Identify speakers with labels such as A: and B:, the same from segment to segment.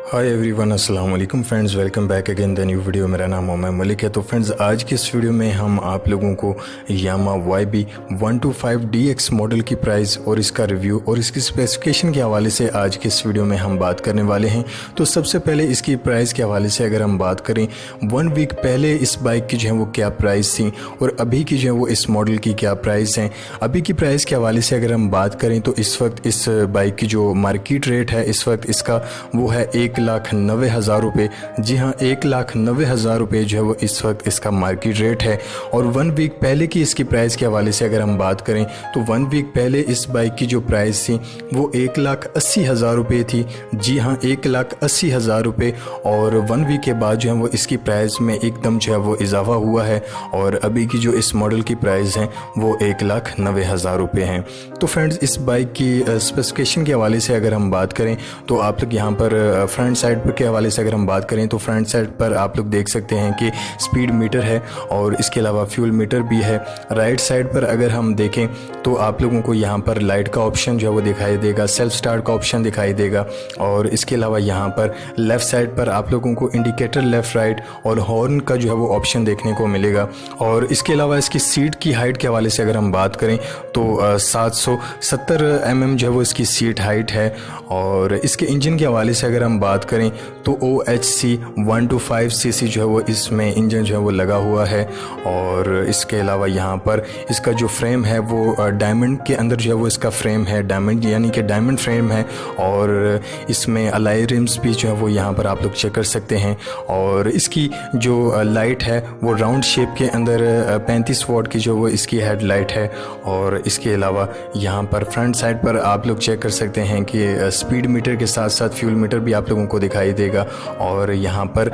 A: Hi everyone, अस्सलाम वालेकुम friends, welcome back again the new video. मेरा नाम मोहम्मद मलिक है। तो फ्रेंड्स, आज की इस वीडियो में हम आप लोगों को यामा YB125DX मॉडल की प्राइस और इसका रिव्यू और इसकी स्पेसिफिकेशन के हवाले से आज की इस वीडियो में हम बात करने वाले हैं। तो सबसे पहले इसकी प्राइस के हवाले से अगर हम बात करें, 1 वीक पहले इस बाइक की जो है वो क्या प्राइस थी और अभी की जो है वो इस मॉडल की क्या प्राइस हैं। अभी की प्राइस के हवाले से अगर हम बात करें तो इस वक्त इस बाइक की जो मार्केट रेट है इस वक्त इसका वो है 1,90,000 रुपये। जी हाँ, 1,90,000 रुपये जो है वो इस वक्त इसका मार्केट रेट है। और 1 वीक पहले की इसकी प्राइस के हवाले से अगर हम बात करें तो 1 वीक पहले इस बाइक की जो प्राइस थी वो 1,80,000 रुपये थी। जी हाँ, 1,80,000 रुपये। और 1 वीक के बाद जो है वो इसकी प्राइस में एकदम जो है वो इजाफा हुआ है और अभी की जो इस मॉडल की प्राइस है वो 1,90,000 रुपये हैं। तो फ्रेंड्स, इस बाइक की स्पेसिफिकेशन के हवाले से अगर हम बात करें तो आप लोग यहाँ पर फ्रंट साइड पर के हवाले से अगर हम बात करें तो फ्रंट साइड पर आप लोग देख सकते हैं कि स्पीड मीटर है और इसके अलावा फ्यूल मीटर भी है। राइट साइड पर अगर हम देखें तो आप लोगों को यहाँ पर लाइट का ऑप्शन जो है वो दिखाई देगा, सेल्फ स्टार्ट का ऑप्शन दिखाई देगा। और इसके अलावा यहाँ पर लेफ़्ट साइड पर आप लोगों को इंडिकेटर लेफ़्ट राइट और हॉर्न का जो है वो ऑप्शन देखने को मिलेगा। और इसके अलावा इसकी सीट की हाइट के हवाले से अगर हम बात करें तो 770 mm जो है वो इसकी सीट हाइट है। और इसके इंजन के हवाले से अगर हम बात करें तो OHC 125cc जो है वो इसमें इंजन जो है वो लगा हुआ है। और इसके अलावा यहाँ पर इसका जो फ्रेम है वो डायमंड के अंदर जो है वो इसका फ्रेम है, डायमंड यानी कि डायमंड फ्रेम है। और इसमें अलाई रिम्स भी जो है वो यहाँ पर आप लोग चेक कर सकते हैं। और इसकी जो लाइट है वो राउंड शेप के अंदर 35 वाट की जो वो इसकी हेड लाइट है। और इसके अलावा यहाँ पर फ्रंट साइड पर आप लोग चेक कर सकते हैं कि स्पीड मीटर के साथ साथ फ्यूल मीटर भी आप लोगों को दिखाई देगा। और यहाँ पर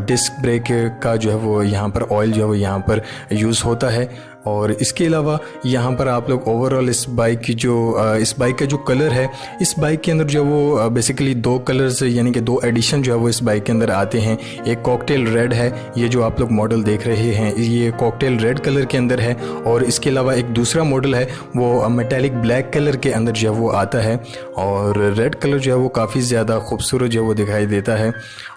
A: डिस्क ब्रेक का जो है वो यहाँ पर ऑयल जो है वो यहाँ पर यूज़ होता है। और इसके अलावा यहाँ पर आप लोग ओवरऑल इस बाइक का जो कलर है, इस बाइक के अंदर जो है वो बेसिकली 2 कलर्स यानी कि 2 एडिशन जो है वो इस बाइक के अंदर आते हैं। एक कॉकटेल रेड है, ये जो आप लोग मॉडल देख रहे हैं ये कॉकटेल रेड कलर के अंदर है। और इसके अलावा एक दूसरा मॉडल है वो मेटालिक ब्लैक कलर के अंदर जो है वो आता है। और रेड कलर जो है वो काफ़ी ज़्यादा खूबसूरत जो है वो दिखाई देता है।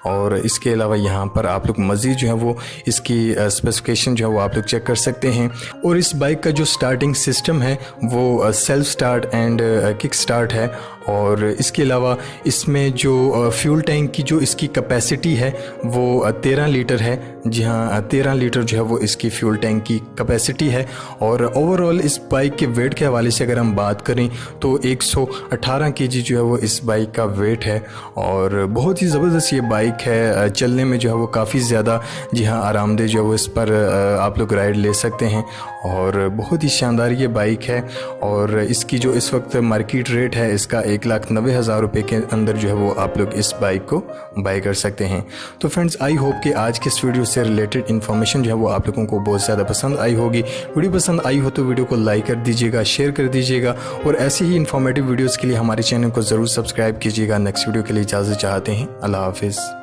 A: और इसके अलावा यहाँ पर आप लोग मज़ीद जो है वो इसकी स्पेसिफिकेशन जो है वो आप लोग चेक कर सकते हैं। और इस बाइक का जो स्टार्टिंग सिस्टम है वो self start and kick start है। और इसके अलावा इसमें जो फ्यूल टैंक की जो इसकी कैपेसिटी है वो 13 लीटर है। जी हाँ, 13 लीटर जो है वो इसकी फ्यूल टैंक की कैपेसिटी है। और ओवरऑल इस बाइक के वेट के हवाले से अगर हम बात करें तो 118 kg जो है वो इस बाइक का वेट है। और बहुत ही ज़बरदस्त ये बाइक है, चलने में जो है वो काफ़ी ज़्यादा जी हाँ आरामदेह जो है वो इस पर आप लोग राइड ले सकते हैं। और बहुत ही शानदार ये बाइक है। और इसकी जो इस वक्त मार्केट रेट है इसका 1,90,000 रुपये के अंदर जो है वो आप लोग इस बाइक को बाई कर सकते हैं। तो फ्रेंड्स, आई होप कि आज के इस वीडियो से रिलेटेड इन्फॉर्मेशन जो है वो आप लोगों को बहुत ज़्यादा पसंद आई होगी। वीडियो पसंद आई हो तो वीडियो को लाइक कर दीजिएगा, शेयर कर दीजिएगा और ऐसे ही इन्फॉर्मेटिव वीडियोज़ के लिए हमारे चैनल को ज़रूर सब्सक्राइब कीजिएगा। नेक्स्ट वीडियो के लिए इजाज़त चाहते हैं। अल्लाह हाफिज़।